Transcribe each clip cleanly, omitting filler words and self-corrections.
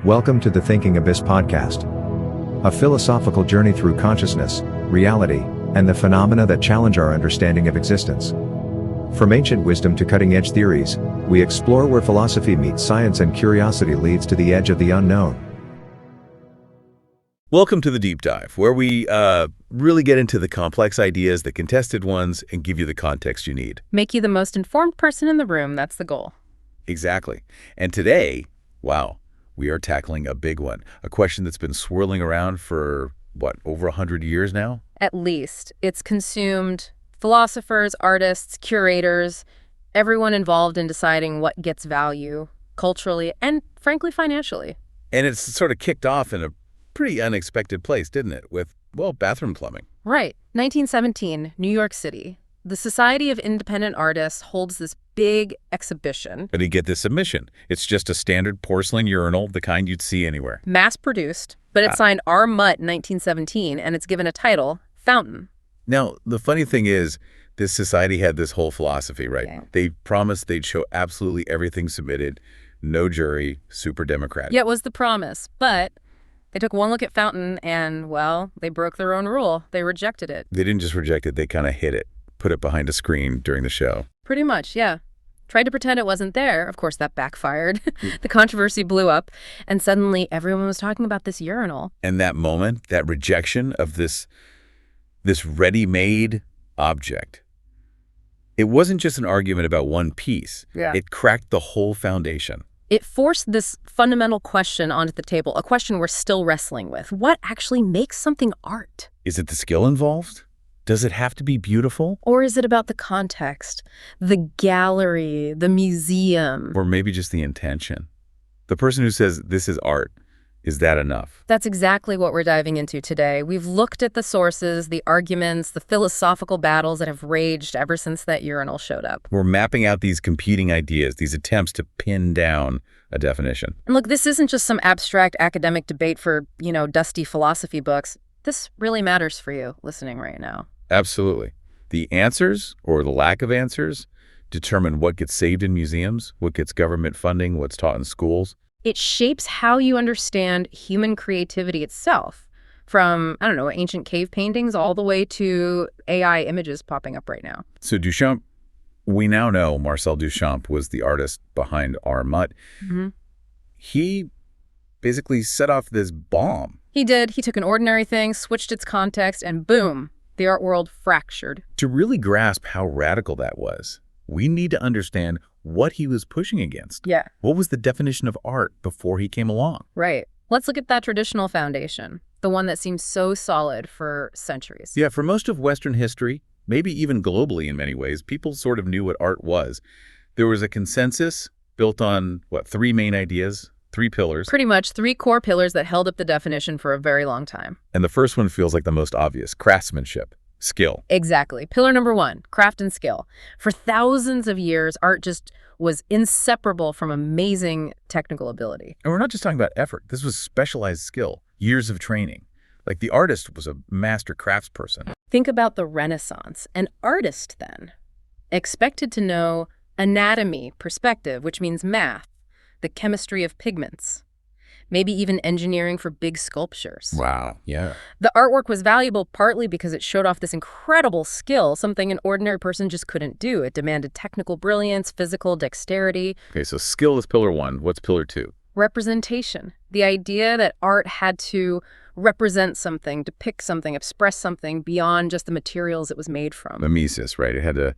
Welcome to the Thinking Abyss podcast, a philosophical journey through consciousness, reality, and the phenomena that challenge our understanding of existence. From ancient wisdom to cutting-edge theories, we explore where philosophy meets science and curiosity leads to the edge of the unknown. Welcome to the Deep Dive, where we really get into the complex ideas, the contested ones, and give you the context you need. Make you the most informed person in the room. That's the goal. Exactly. And today, wow, we are tackling a big one, a question that's been swirling around for, over 100 years now? At least. It's consumed philosophers, artists, curators, everyone involved in deciding what gets value culturally and, frankly, financially. And it's sort of kicked off in a pretty unexpected place, didn't it? With, bathroom plumbing. Right. 1917, New York City. The Society of Independent Artists holds this big exhibition. But you get this submission. It's just a standard porcelain urinal, the kind you'd see anywhere. Mass-produced, but it's signed R. Mutt in 1917, and it's given a title, Fountain. Now, the funny thing is, this society had this whole philosophy, right? Yeah. They promised they'd show absolutely everything submitted, no jury, super democratic. Yeah, it was the promise, but they took one look at Fountain and, they broke their own rule. They rejected it. They didn't just reject it, they kind of hid it, put it behind a screen during the show. Pretty much, yeah. Tried to pretend it wasn't there. Of course, that backfired. The controversy blew up, and suddenly everyone was talking about this urinal. And that moment, that rejection of this ready-made object, it wasn't just an argument about one piece. Yeah. It cracked the whole foundation. It forced this fundamental question onto the table, a question we're still wrestling with. What actually makes something art? Is it the skill involved? Does it have to be beautiful? Or is it about the context, the gallery, the museum? Or maybe just the intention? The person who says this is art, is that enough? That's exactly what we're diving into today. We've looked at the sources, the arguments, the philosophical battles that have raged ever since that urinal showed up. We're mapping out these competing ideas, these attempts to pin down a definition. And look, this isn't just some abstract academic debate for, dusty philosophy books. This really matters for you listening right now. Absolutely. The answers, or the lack of answers, determine what gets saved in museums, what gets government funding, what's taught in schools. It shapes how you understand human creativity itself, from, ancient cave paintings all the way to AI images popping up right now. So Duchamp, we now know Marcel Duchamp was the artist behind R. Mutt. Mm-hmm. He basically set off this bomb. He did. He took an ordinary thing, switched its context, and boom, the art world fractured. To really grasp how radical that was, we need to understand what he was pushing against. Yeah. What was the definition of art before he came along? Right. Let's look at that traditional foundation, the one that seems so solid for centuries. Yeah, for most of Western history, maybe even globally in many ways, people sort of knew what art was. There was a consensus built on, three main ideas, three pillars. Pretty much three core pillars that held up the definition for a very long time. And the first one feels like the most obvious: craftsmanship, skill. Exactly. Pillar number one, craft and skill. For thousands of years, art just was inseparable from amazing technical ability. And we're not just talking about effort. This was specialized skill, years of training. Like the artist was a master craftsperson. Think about the Renaissance. An artist, then, expected to know anatomy, perspective, which means math, the chemistry of pigments, maybe even engineering for big sculptures. Wow, yeah. The artwork was valuable partly because it showed off this incredible skill, something an ordinary person just couldn't do. It demanded technical brilliance, physical dexterity. Okay, so skill is pillar one. What's pillar two? Representation. The idea that art had to represent something, depict something, express something beyond just the materials it was made from. Mimesis, right? It had to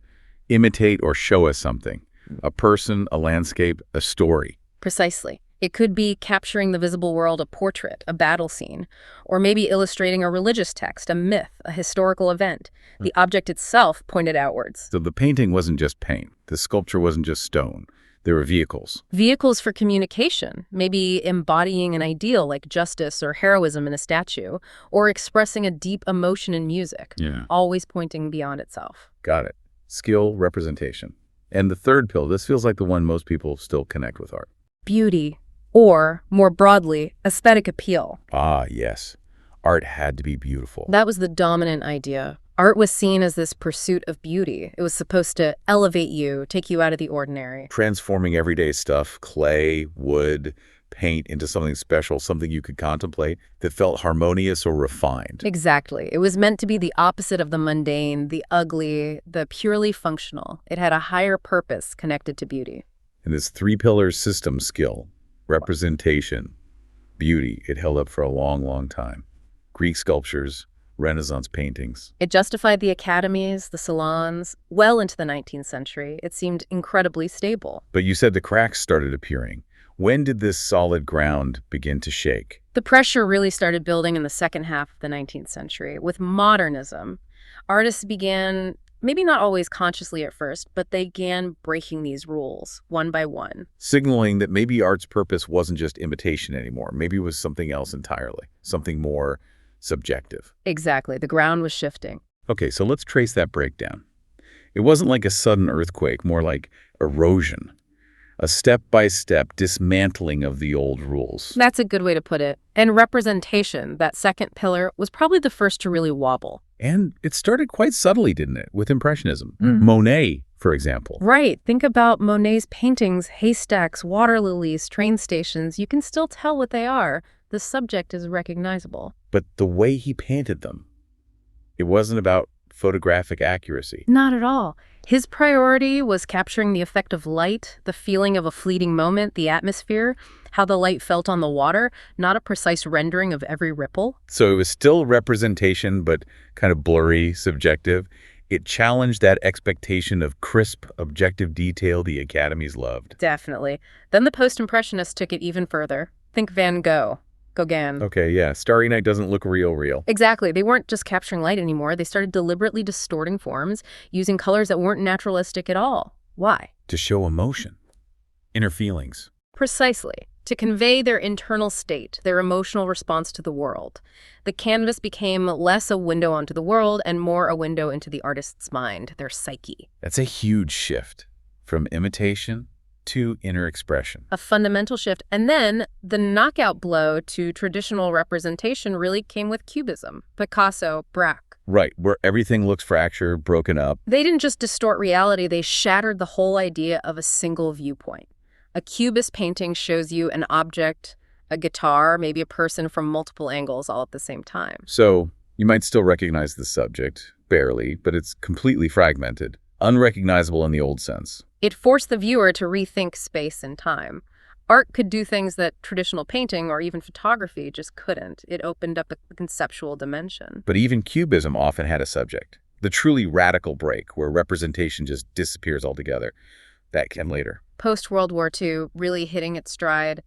imitate or show us something. A person, a landscape, a story. Precisely. It could be capturing the visible world, a portrait, a battle scene, or maybe illustrating a religious text, a myth, a historical event. The object itself pointed outwards. So the painting wasn't just paint. The sculpture wasn't just stone. There were vehicles. Vehicles for communication, maybe embodying an ideal like justice or heroism in a statue, or expressing a deep emotion in music, always pointing beyond itself. Got it. Skill, representation. And the third pill, this feels like the one most people still connect with art. Beauty. Or, more broadly, aesthetic appeal. Ah, yes. Art had to be beautiful. That was the dominant idea. Art was seen as this pursuit of beauty. It was supposed to elevate you, take you out of the ordinary. Transforming everyday stuff, clay, wood, paint into something special, something you could contemplate that felt harmonious or refined. Exactly. It was meant to be the opposite of the mundane, the ugly, the purely functional. It had a higher purpose connected to beauty. And this three-pillar system skill, representation, beauty, it held up for a long, long time. Greek sculptures, Renaissance paintings. It justified the academies, the salons. Well into the 19th century, it seemed incredibly stable. But you said the cracks started appearing. When did this solid ground begin to shake? The pressure really started building in the second half of the 19th century. With modernism, artists began, maybe not always consciously at first, but they began breaking these rules one by one. Signaling that maybe art's purpose wasn't just imitation anymore. Maybe it was something else entirely, something more subjective. Exactly. The ground was shifting. Okay, so let's trace that breakdown. It wasn't like a sudden earthquake, more like erosion. A step-by-step dismantling of the old rules. That's a good way to put it. And representation, that second pillar, was probably the first to really wobble. And it started quite subtly, didn't it, with Impressionism? Monet, for example. Right. Think about Monet's paintings, haystacks, water lilies, train stations. You can still tell what they are. The subject is recognizable. But the way he painted them, it wasn't about photographic accuracy. Not at all. His priority was capturing the effect of light, the feeling of a fleeting moment, the atmosphere, how the light felt on the water, not a precise rendering of every ripple. So it was still representation, but kind of blurry, subjective. It challenged that expectation of crisp, objective detail the academies loved. Definitely. Then the post-impressionists took it even further. Think Van Gogh. Gauguin. Okay, yeah. Starry Night doesn't look real. Exactly. They weren't just capturing light anymore. They started deliberately distorting forms, using colors that weren't naturalistic at all. Why? To show emotion, inner feelings. Precisely. To convey their internal state, their emotional response to the world. The canvas became less a window onto the world and more a window into the artist's mind, their psyche. That's a huge shift from imitation to inner expression. A fundamental shift. And then the knockout blow to traditional representation really came with Cubism. Picasso, Braque. Right, where everything looks fractured, broken up. They didn't just distort reality, they shattered the whole idea of a single viewpoint. A Cubist painting shows you an object, a guitar, maybe a person from multiple angles all at the same time. So you might still recognize the subject, barely, but it's completely fragmented, unrecognizable in the old sense. It forced the viewer to rethink space and time. Art could do things that traditional painting or even photography just couldn't. It opened up a conceptual dimension. But even Cubism often had a subject. The truly radical break, where representation just disappears altogether. That came later. Post-World War II, really hitting its stride.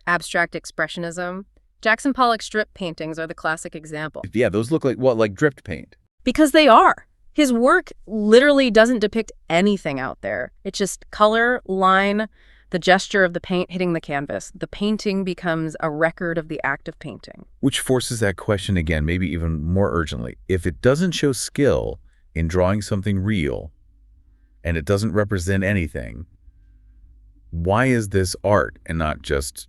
Abstract expressionism. Jackson Pollock's strip paintings are the classic example. Yeah, those look like, what, like dripped paint? Because they are. His work literally doesn't depict anything out there. It's just color, line, the gesture of the paint hitting the canvas. The painting becomes a record of the act of painting. Which forces that question again, maybe even more urgently. If it doesn't show skill in drawing something real, and it doesn't represent anything, why is this art and not just,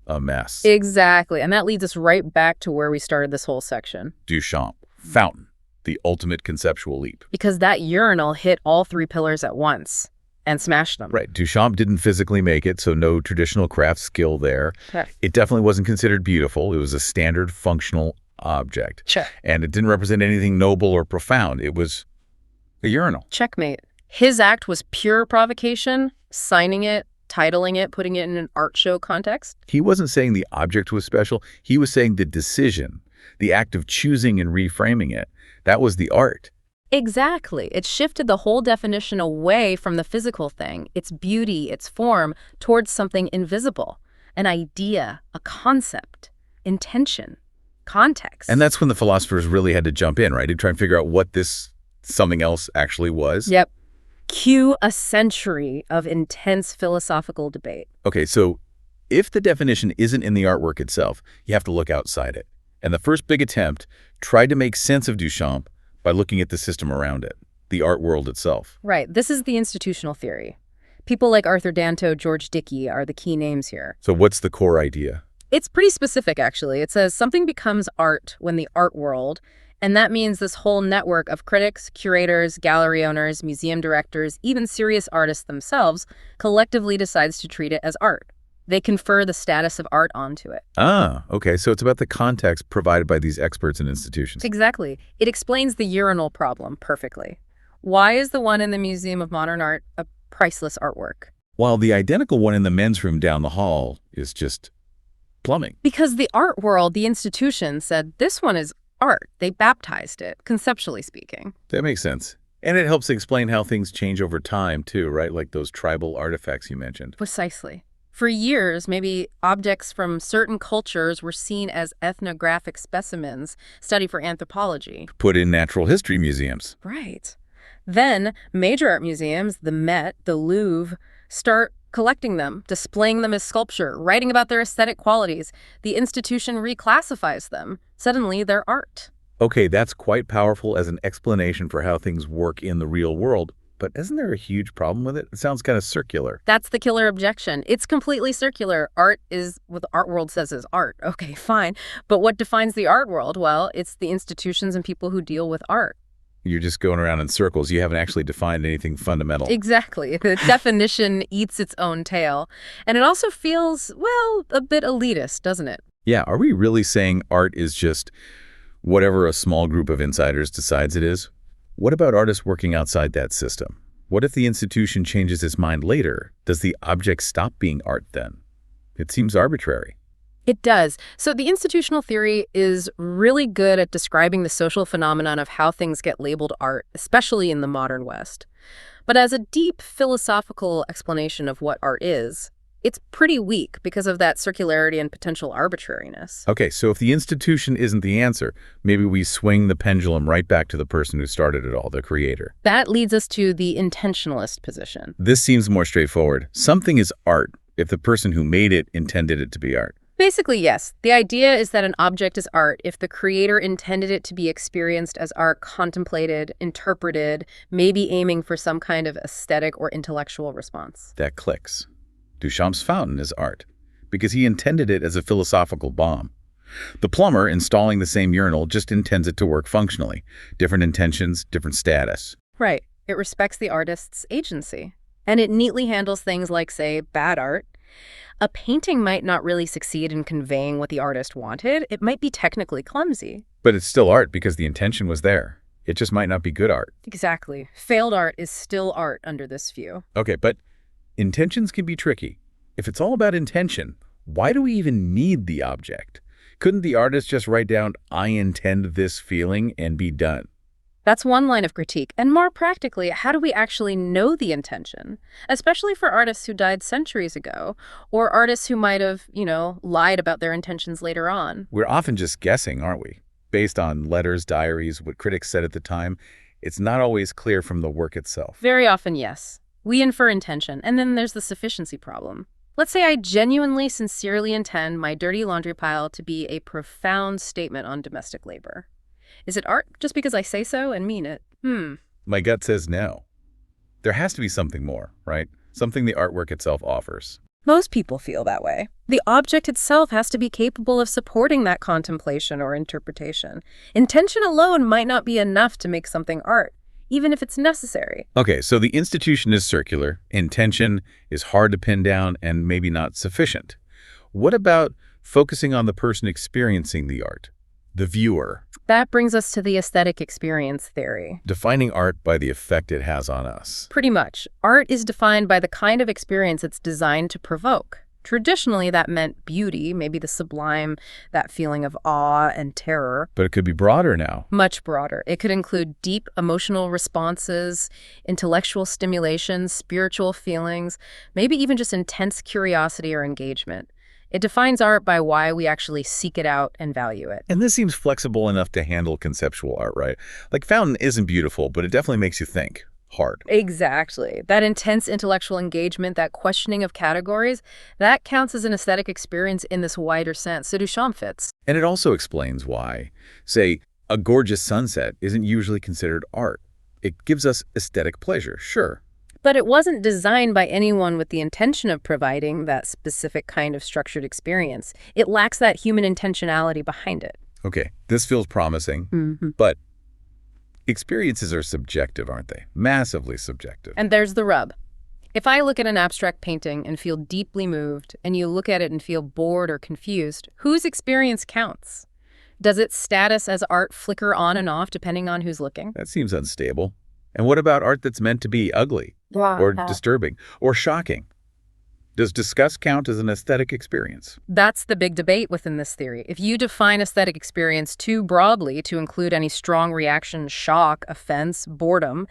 a mess? Exactly. And that leads us right back to where we started this whole section. Duchamp, Fountain. The ultimate conceptual leap. Because that urinal hit all three pillars at once and smashed them. Right. Duchamp didn't physically make it, so no traditional craft skill there. Sure. It definitely wasn't considered beautiful. It was a standard functional object. Sure. And it didn't represent anything noble or profound. It was a urinal. Checkmate. His act was pure provocation, signing it, titling it, putting it in an art show context. He wasn't saying the object was special. He was saying the decision, the act of choosing and reframing it. That was the art. Exactly. It shifted the whole definition away from the physical thing, its beauty, its form, towards something invisible, an idea, a concept, intention, context. And that's when the philosophers really had to jump in, right? To try and figure out what this something else actually was. Yep. Cue a century of intense philosophical debate. Okay, so if the definition isn't in the artwork itself, you have to look outside it. And the first big attempt tried to make sense of Duchamp by looking at the system around it, the art world itself. Right. This is the institutional theory. People like Arthur Danto, George Dickey are the key names here. So what's the core idea? It's pretty specific, actually. It says something becomes art when the art world, and that means this whole network of critics, curators, gallery owners, museum directors, even serious artists themselves, collectively decides to treat it as art. They confer the status of art onto it. Ah, okay. So it's about the context provided by these experts and institutions. Exactly. It explains the urinal problem perfectly. Why is the one in the Museum of Modern Art a priceless artwork? While the identical one in the men's room down the hall is just plumbing. Because the art world, the institution, said this one is art. They baptized it, conceptually speaking. That makes sense. And it helps explain how things change over time, too, right? Like those tribal artifacts you mentioned. Precisely. For years, maybe objects from certain cultures were seen as ethnographic specimens studied for anthropology. Put in natural history museums. Right. Then, major art museums, the Met, the Louvre, start collecting them, displaying them as sculpture, writing about their aesthetic qualities. The institution reclassifies them. Suddenly, they're art. Okay, that's quite powerful as an explanation for how things work in the real world. But isn't there a huge problem with it? It sounds kind of circular. That's the killer objection. It's completely circular. Art is what the art world says is art. Okay, fine. But what defines the art world? Well, it's the institutions and people who deal with art. You're just going around in circles. You haven't actually defined anything fundamental. Exactly. The definition eats its own tail. And it also feels, well, a bit elitist, doesn't it? Yeah, are we really saying art is just whatever a small group of insiders decides it is? What about artists working outside that system? What if the institution changes its mind later? Does the object stop being art then? It seems arbitrary. It does. So the institutional theory is really good at describing the social phenomenon of how things get labeled art, especially in the modern West. But as a deep philosophical explanation of what art is, it's pretty weak because of that circularity and potential arbitrariness. Okay, so if the institution isn't the answer, maybe we swing the pendulum right back to the person who started it all, the creator. That leads us to the intentionalist position. This seems more straightforward. Something is art if the person who made it intended it to be art. Basically, yes. The idea is that an object is art if the creator intended it to be experienced as art, contemplated, interpreted, maybe aiming for some kind of aesthetic or intellectual response. That clicks. Duchamp's fountain is art because he intended it as a philosophical bomb. The plumber installing the same urinal just intends it to work functionally. Different intentions, different status. Right. It respects the artist's agency. And it neatly handles things like, say, bad art. A painting might not really succeed in conveying what the artist wanted. It might be technically clumsy. But it's still art because the intention was there. It just might not be good art. Exactly. Failed art is still art under this view. Okay, but intentions can be tricky. If it's all about intention, why do we even need the object? Couldn't the artist just write down, "I intend this feeling," and be done? That's one line of critique. And more practically, how do we actually know the intention? Especially for artists who died centuries ago, or artists who might have, lied about their intentions later on. We're often just guessing, aren't we? Based on letters, diaries, what critics said at the time. It's not always clear from the work itself. Very often, yes. We infer intention, and then there's the sufficiency problem. Let's say I genuinely, sincerely intend my dirty laundry pile to be a profound statement on domestic labor. Is it art just because I say so and mean it? My gut says no. There has to be something more, right? Something the artwork itself offers. Most people feel that way. The object itself has to be capable of supporting that contemplation or interpretation. Intention alone might not be enough to make something art, even if it's necessary. Okay, so the institution is circular, intention is hard to pin down and maybe not sufficient. What about focusing on the person experiencing the art, the viewer? That brings us to the aesthetic experience theory. Defining art by the effect it has on us. Pretty much. Art is defined by the kind of experience it's designed to provoke. Traditionally, that meant beauty, maybe the sublime, that feeling of awe and terror. But it could be broader now. Much broader. It could include deep emotional responses, intellectual stimulation, spiritual feelings, maybe even just intense curiosity or engagement. It defines art by why we actually seek it out and value it. And this seems flexible enough to handle conceptual art, right? Like Fountain isn't beautiful, but it definitely makes you think hard. Exactly. That intense intellectual engagement, that questioning of categories, that counts as an aesthetic experience in this wider sense. So Duchamp fits. And it also explains why, say, a gorgeous sunset isn't usually considered art. It gives us aesthetic pleasure, sure. But it wasn't designed by anyone with the intention of providing that specific kind of structured experience. It lacks that human intentionality behind it. Okay, this feels promising, but experiences are subjective, aren't they? Massively subjective. And there's the rub. If I look at an abstract painting and feel deeply moved, and you look at it and feel bored or confused, whose experience counts? Does its status as art flicker on and off depending on who's looking? That seems unstable. And what about art that's meant to be ugly or disturbing or shocking? Does disgust count as an aesthetic experience? That's the big debate within this theory. If you define aesthetic experience too broadly to include any strong reaction, shock, offense, boredom,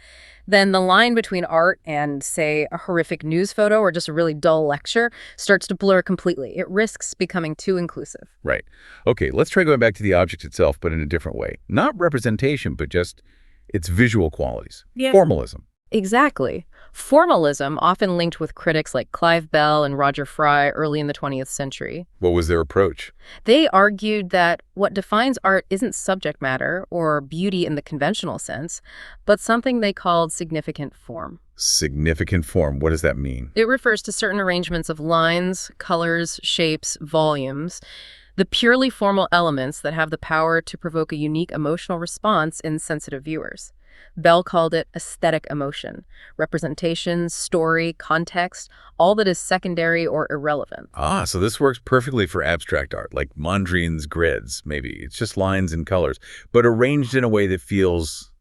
then the line between art and, say, a horrific news photo or just a really dull lecture starts to blur completely. It risks becoming too inclusive. Right. Okay, let's try going back to the object itself, but in a different way. Not representation, but just its visual qualities. Yeah. Formalism. Exactly. Formalism, often linked with critics like Clive Bell and Roger Fry early in the 20th century. What was their approach? They argued that what defines art isn't subject matter or beauty in the conventional sense, but something they called significant form. Significant form. What does that mean? It refers to certain arrangements of lines, colors, shapes, volumes, the purely formal elements that have the power to provoke a unique emotional response in sensitive viewers. Bell called it aesthetic emotion, representation, story, context, all that is secondary or irrelevant. Ah, so this works perfectly for abstract art, like Mondrian's grids, maybe. It's just lines and colors, but arranged in a way that feels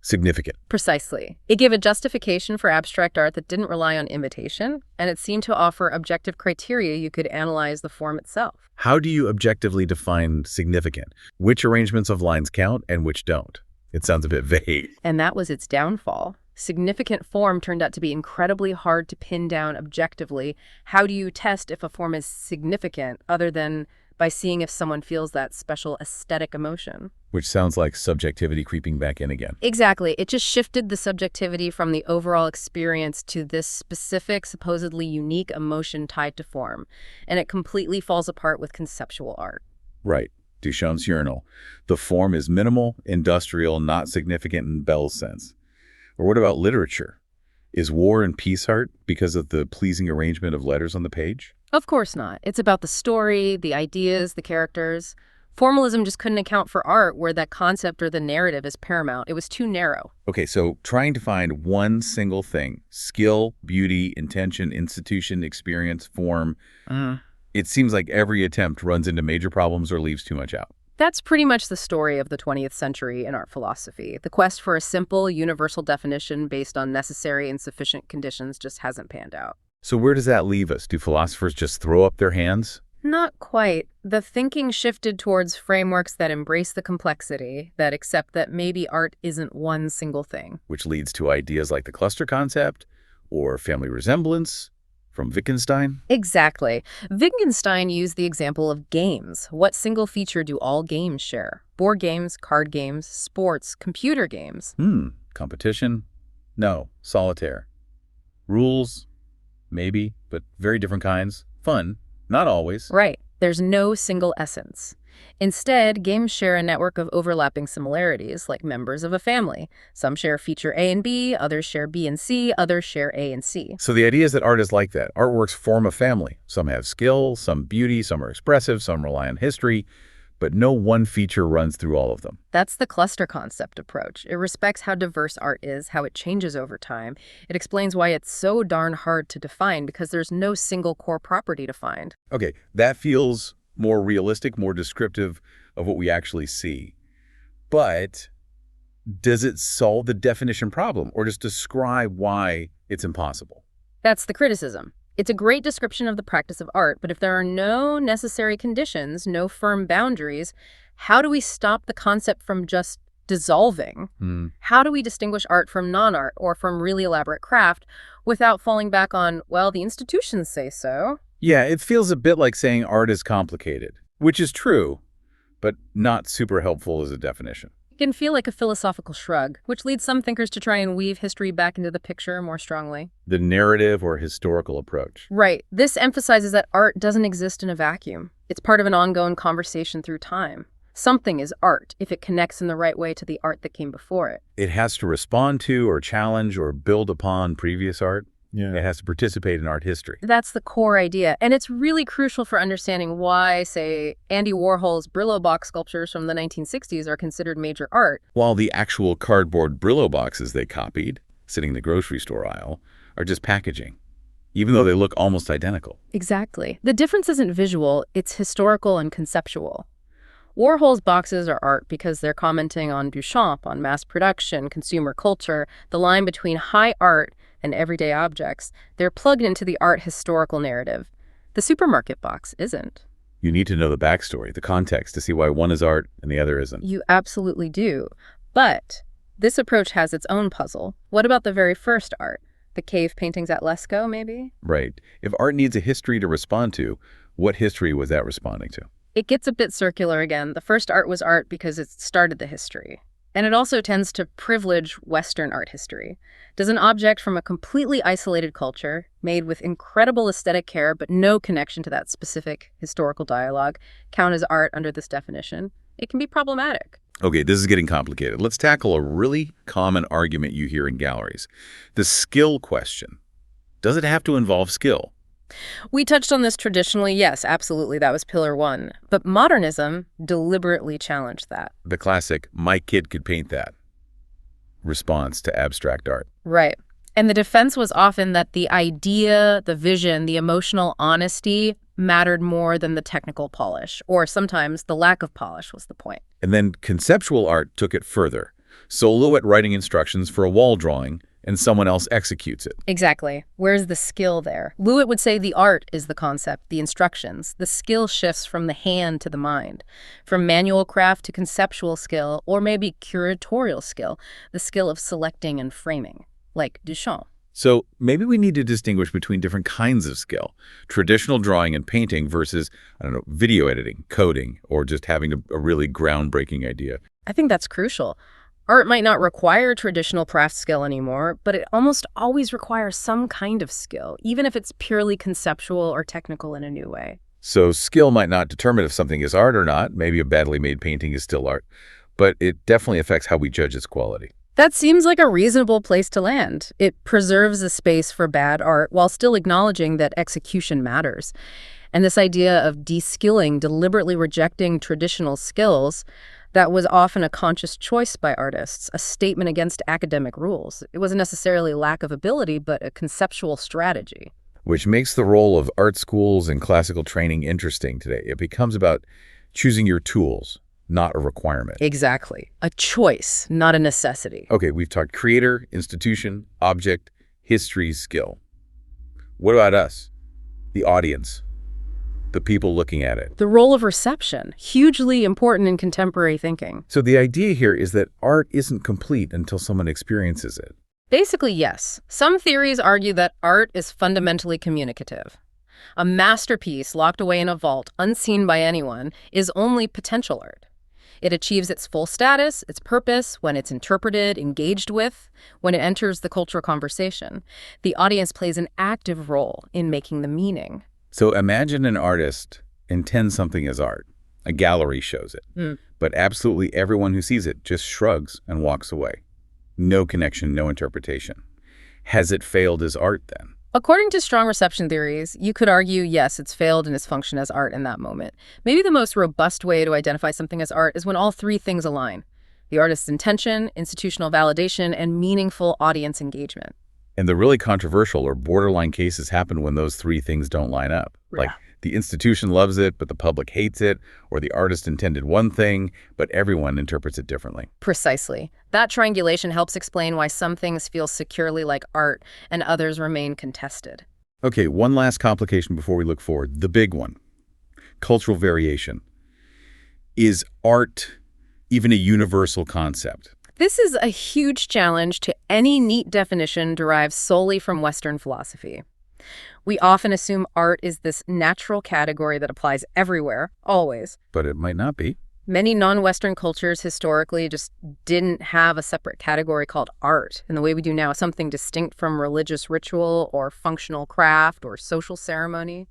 significant. Precisely. It gave a justification for abstract art that didn't rely on imitation, and it seemed to offer objective criteria you could analyze the form itself. How do you objectively define significant? Which arrangements of lines count and which don't? It sounds a bit vague. And that was its downfall. Significant form turned out to be incredibly hard to pin down objectively. How do you test if a form is significant other than by seeing if someone feels that special aesthetic emotion? Which sounds like subjectivity creeping back in again. Exactly. It just shifted the subjectivity from the overall experience to this specific, supposedly unique emotion tied to form. And it completely falls apart with conceptual art. Right. Duchamp's urinal. The form is minimal, industrial, not significant in Bell's sense. Or what about literature? Is war and peace art because of the pleasing arrangement of letters on the page? Of course not. It's about the story, the ideas, the characters. Formalism just couldn't account for art where that concept or the narrative is paramount. It was too narrow. Okay, so trying to find one single thing, skill, beauty, intention, institution, experience, form, it seems like every attempt runs into major problems or leaves too much out. That's pretty much the story of the 20th century in art philosophy. The quest for a simple, universal definition based on necessary and sufficient conditions just hasn't panned out. So where does that leave us? Do philosophers just throw up their hands? Not quite. The thinking shifted towards frameworks that embrace the complexity, that accept that maybe art isn't one single thing. Which leads to ideas like the cluster concept or family resemblance from Wittgenstein? Exactly. Wittgenstein used the example of games. What single feature do all games share? Board games, card games, sports, computer games. Competition? No. Solitaire. Rules? Maybe, but very different kinds. Fun? Not always. Right. There's no single essence. Instead, games share a network of overlapping similarities, like members of a family. Some share feature A and B, others share B and C, others share A and C. So the idea is that art is like that. Artworks form a family. Some have skill, some beauty, some are expressive, some rely on history, but no one feature runs through all of them. That's the cluster concept approach. It respects how diverse art is, how it changes over time. It explains why it's so darn hard to define, because there's no single core property to find. Okay, that feels more realistic, more descriptive of what we actually see. But does it solve the definition problem or just describe why it's impossible? That's the criticism. It's a great description of the practice of art, but if there are no necessary conditions, no firm boundaries, how do we stop the concept from just dissolving? How do we distinguish art from non-art or from really elaborate craft without falling back on, well, the institutions say so? Yeah, it feels a bit like saying art is complicated, which is true, but not super helpful as a definition. It can feel like a philosophical shrug, which leads some thinkers to try and weave history back into the picture more strongly. The narrative or historical approach. Right. This emphasizes that art doesn't exist in a vacuum. It's part of an ongoing conversation through time. Something is art if it connects in the right way to the art that came before it. It has to respond to or challenge or build upon previous art. Yeah. It has to participate in art history. That's the core idea. And it's really crucial for understanding why, say, Andy Warhol's Brillo box sculptures from the 1960s are considered major art. While the actual cardboard Brillo boxes they copied, sitting in the grocery store aisle, are just packaging, even though they look almost identical. Exactly. The difference isn't visual, it's historical and conceptual. Warhol's boxes are art because they're commenting on Duchamp, on mass production, consumer culture, the line between high art and everyday objects. They're plugged into the art historical narrative. The supermarket box isn't. You need to know the backstory, the context, to see why one is art and the other isn't. You absolutely do. But this approach has its own puzzle. What about the very first art? The cave paintings at Lascaux, maybe? Right. If art needs a history to respond to, what history was that responding to? It gets a bit circular again. The first art was art because it started the history. And it also tends to privilege Western art history. Does an object from a completely isolated culture, made with incredible aesthetic care but no connection to that specific historical dialogue, count as art under this definition? It can be problematic. Okay, this is getting complicated. Let's tackle a really common argument you hear in galleries. The skill question. Does it have to involve skill? We touched on this traditionally, yes, absolutely, that was pillar one. But modernism deliberately challenged that. The classic, my kid could paint that response to abstract art. Right. And the defense was often that the idea, the vision, the emotional honesty mattered more than the technical polish, or sometimes the lack of polish was the point. And then conceptual art took it further. Solo at writing instructions for a wall drawing, and someone else executes it. Exactly. Where's the skill there? Lewitt would say the art is the concept, the instructions. The skill shifts from the hand to the mind, from manual craft to conceptual skill, or maybe curatorial skill, the skill of selecting and framing, like Duchamp. So maybe we need to distinguish between different kinds of skill. Traditional drawing and painting versus, video editing, coding, or just having a really groundbreaking idea. I think that's crucial. Art might not require traditional craft skill anymore, but it almost always requires some kind of skill, even if it's purely conceptual or technical in a new way. So skill might not determine if something is art or not. Maybe a badly made painting is still art, but it definitely affects how we judge its quality. That seems like a reasonable place to land. It preserves a space for bad art while still acknowledging that execution matters. And this idea of de-skilling, deliberately rejecting traditional skills, that was often a conscious choice by artists, a statement against academic rules. It wasn't necessarily lack of ability, but a conceptual strategy. Which makes the role of art schools and classical training interesting today. It becomes about choosing your tools, not a requirement. Exactly. A choice, not a necessity. Okay, we've talked creator, institution, object, history, skill. What about us, the audience? The people looking at it. The role of reception, hugely important in contemporary thinking. So the idea here is that art isn't complete until someone experiences it. Basically, yes. Some theories argue that art is fundamentally communicative. A masterpiece locked away in a vault, unseen by anyone, is only potential art. It achieves its full status, its purpose, when it's interpreted, engaged with, when it enters the cultural conversation. The audience plays an active role in making the meaning. So imagine an artist intends something as art. A gallery shows it. But absolutely everyone who sees it just shrugs and walks away. No connection, no interpretation. Has it failed as art then? According to strong reception theories, you could argue, yes, it's failed in its function as art in that moment. Maybe the most robust way to identify something as art is when all three things align: the artist's intention, institutional validation, and meaningful audience engagement. And the really controversial or borderline cases happen when those three things don't line up. Yeah. Like the institution loves it, but the public hates it, or the artist intended one thing, but everyone interprets it differently. Precisely. That triangulation helps explain why some things feel securely like art and others remain contested. Okay, one last complication before we look forward. The big one. Cultural variation. Is art even a universal concept? This is a huge challenge to any neat definition derived solely from Western philosophy. We often assume art is this natural category that applies everywhere, always. But it might not be. Many non-Western cultures historically just didn't have a separate category called art in the way we do now, something distinct from religious ritual or functional craft or social ceremony.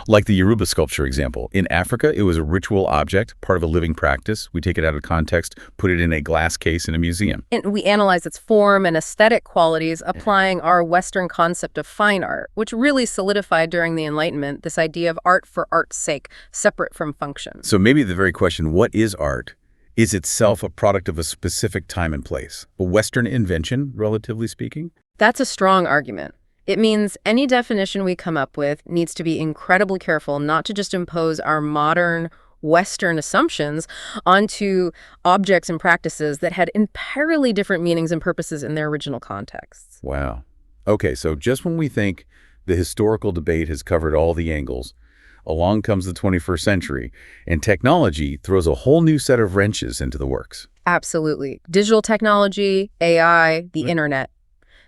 Like the Yoruba sculpture example. In Africa, it was a ritual object, part of a living practice. We take it out of context, put it in a glass case in a museum. And we analyze its form and aesthetic qualities, applying our Western concept of fine art, which really solidified during the Enlightenment this idea of art for art's sake, separate from function. So maybe the very question, what is art, is itself a product of a specific time and place? A Western invention, relatively speaking? That's a strong argument. It means any definition we come up with needs to be incredibly careful not to just impose our modern Western assumptions onto objects and practices that had entirely different meanings and purposes in their original contexts. Wow. Okay, so just when we think the historical debate has covered all the angles, along comes the 21st century, and technology throws a whole new set of wrenches into the works. Absolutely. Digital technology, AI, the internet.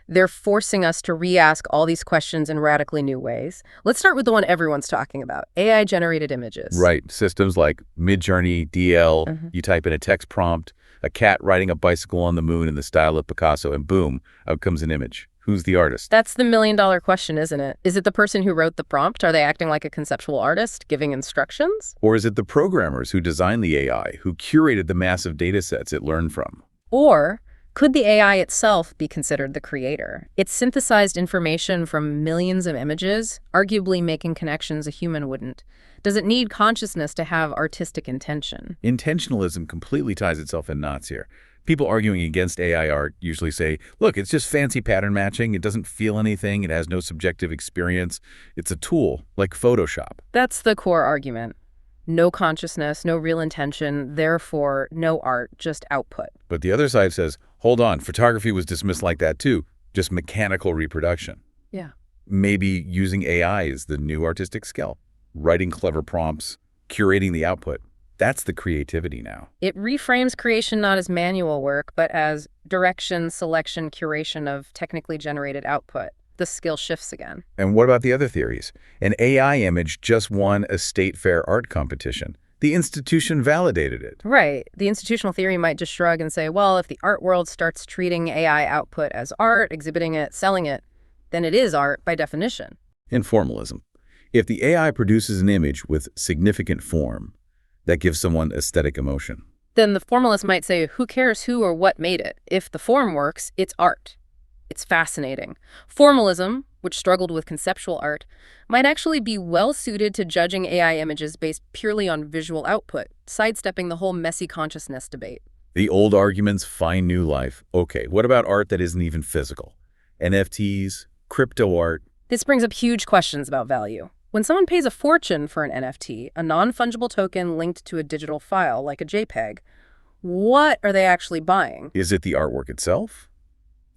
They're forcing us to re-ask all these questions in radically new ways. Let's start with the one everyone's talking about, AI-generated images. Right. Systems like Midjourney, DL, you type in a text prompt, a cat riding a bicycle on the moon in the style of Picasso, and boom, out comes an image. Who's the artist? That's the million-dollar question, isn't it? Is it the person who wrote the prompt? Are they acting like a conceptual artist, giving instructions? Or is it the programmers who designed the AI, who curated the massive data sets it learned from? Or could the AI itself be considered the creator? It's synthesized information from millions of images, arguably making connections a human wouldn't. Does it need consciousness to have artistic intention? Intentionalism completely ties itself in knots here. People arguing against AI art usually say, look, it's just fancy pattern matching. It doesn't feel anything. It has no subjective experience. It's a tool, like Photoshop. That's the core argument. No consciousness, no real intention, therefore no art, just output. But the other side says, hold on, photography was dismissed like that too, just mechanical reproduction. Yeah. Maybe using AI is the new artistic skill. Writing clever prompts, curating the output. That's the creativity now. It reframes creation not as manual work, but as direction, selection, curation of technically generated output. The skill shifts again. And what about the other theories? An AI image just won a state fair art competition. The institution validated it. Right. The institutional theory might just shrug and say, well, if the art world starts treating AI output as art, exhibiting it, selling it, then it is art by definition. In formalism, if the AI produces an image with significant form, that gives someone aesthetic emotion. Then the formalist might say, who cares who or what made it? If the form works, it's art. It's fascinating. Formalism, which struggled with conceptual art, might actually be well-suited to judging AI images based purely on visual output, sidestepping the whole messy consciousness debate. The old arguments find new life. Okay, what about art that isn't even physical? NFTs, crypto art? This brings up huge questions about value. When someone pays a fortune for an NFT, a non-fungible token linked to a digital file like a JPEG, what are they actually buying? Is it the artwork itself?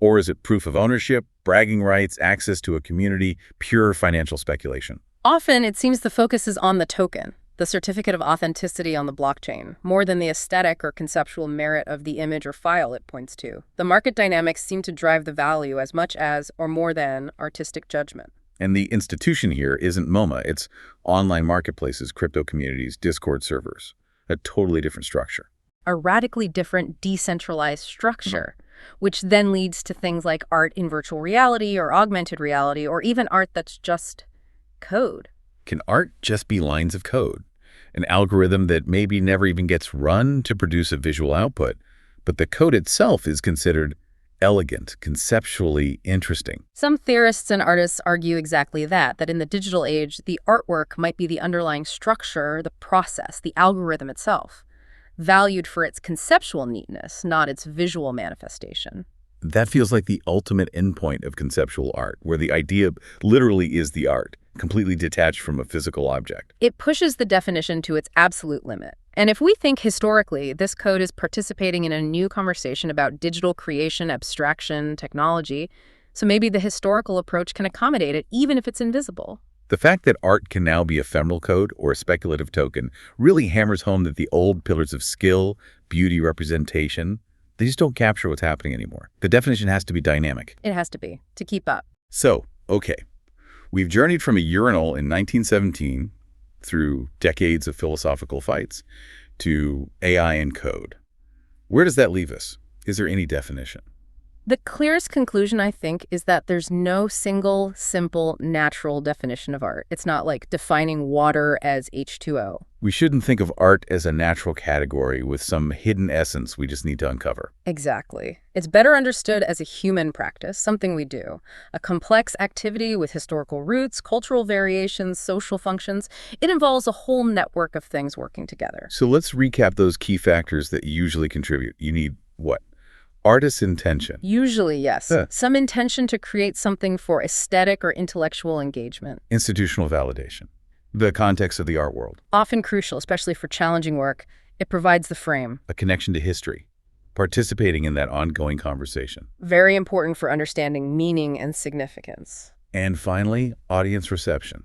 Or is it proof of ownership, bragging rights, access to a community, pure financial speculation? Often, it seems the focus is on the token, the certificate of authenticity on the blockchain, more than the aesthetic or conceptual merit of the image or file it points to. The market dynamics seem to drive the value as much as, or more than, artistic judgment. And the institution here isn't MoMA. It's online marketplaces, crypto communities, Discord servers. A totally different structure. A radically different decentralized structure, which then leads to things like art in virtual reality or augmented reality, or even art that's just code. Can art just be lines of code? An algorithm that maybe never even gets run to produce a visual output, but the code itself is considered elegant, conceptually interesting. Some theorists and artists argue exactly that in the digital age, the artwork might be the underlying structure, the process, the algorithm itself, valued for its conceptual neatness, not its visual manifestation. That feels like the ultimate endpoint of conceptual art, where the idea literally is the art, completely detached from a physical object. It pushes the definition to its absolute limit. And if we think historically, this code is participating in a new conversation about digital creation, abstraction, technology, so maybe the historical approach can accommodate it, even if it's invisible. The fact that art can now be ephemeral code or a speculative token really hammers home that the old pillars of skill, beauty, representation, they just don't capture what's happening anymore. The definition has to be dynamic. It has to be, to keep up. So, okay, we've journeyed from a urinal in 1917 through decades of philosophical fights to AI and code. Where does that leave us? Is there any definition? The clearest conclusion, I think, is that there's no single, simple, natural definition of art. It's not like defining water as H2O. We shouldn't think of art as a natural category with some hidden essence we just need to uncover. Exactly. It's better understood as a human practice, something we do. A complex activity with historical roots, cultural variations, social functions. It involves a whole network of things working together. So let's recap those key factors that usually contribute. You need what? artist's intention. Usually, yes. Huh. Some intention to create something for aesthetic or intellectual engagement. Institutional validation. The context of the art world. Often crucial, especially for challenging work. It provides the frame. A connection to history. Participating in that ongoing conversation. Very important for understanding meaning and significance. And finally, audience reception.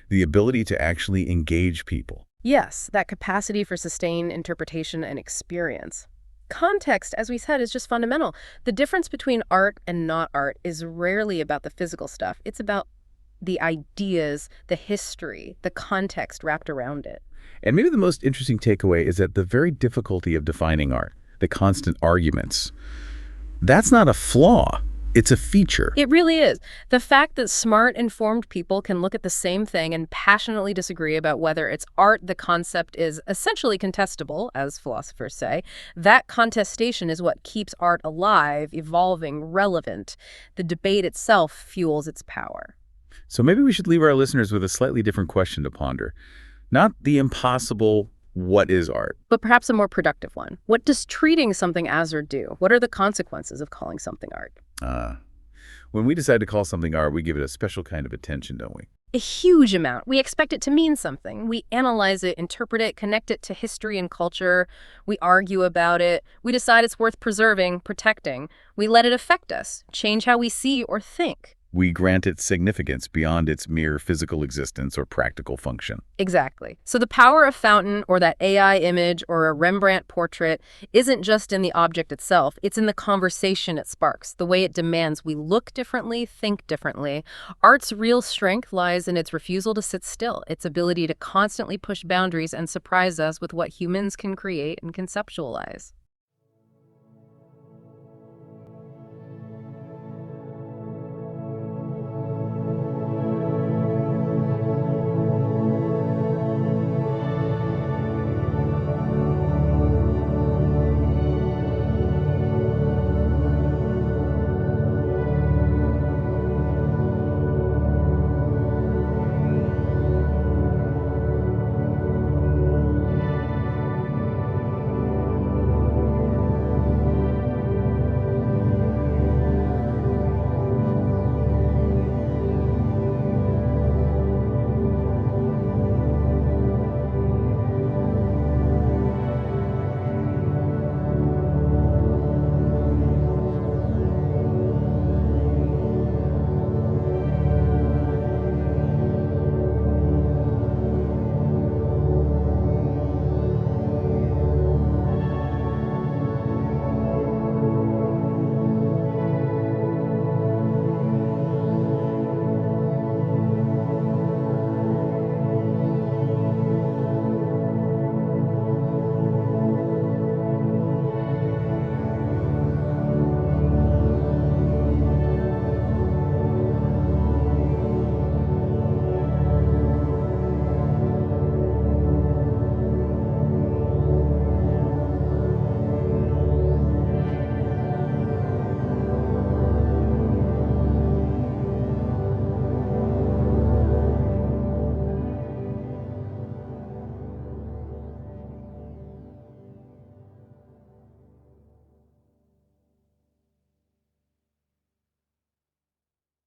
The ability to actually engage people. Yes, that capacity for sustained interpretation and experience. Context, as we said, is just fundamental. The difference between art and not art is rarely about the physical stuff. It's about the ideas, the history, the context wrapped around it. And maybe the most interesting takeaway is that the very difficulty of defining art, the constant arguments, that's not a flaw. It's a feature. It really is. The fact that smart, informed people can look at the same thing and passionately disagree about whether it's art, the concept is essentially contestable, as philosophers say. That contestation is what keeps art alive, evolving, relevant. The debate itself fuels its power. So maybe we should leave our listeners with a slightly different question to ponder. Not the impossible, what is art? But perhaps a more productive one. What does treating something as art do? What are the consequences of calling something art? When we decide to call something art, we give it a special kind of attention, don't we? A huge amount. We expect it to mean something. We analyze it, interpret it, connect it to history and culture. We argue about it. We decide it's worth preserving, protecting. We let it affect us, change how we see or think. We grant it significance beyond its mere physical existence or practical function. Exactly. So the power of Fountain or that AI image or a Rembrandt portrait isn't just in the object itself. It's in the conversation it sparks, the way it demands we look differently, think differently. Art's real strength lies in its refusal to sit still, its ability to constantly push boundaries and surprise us with what humans can create and conceptualize.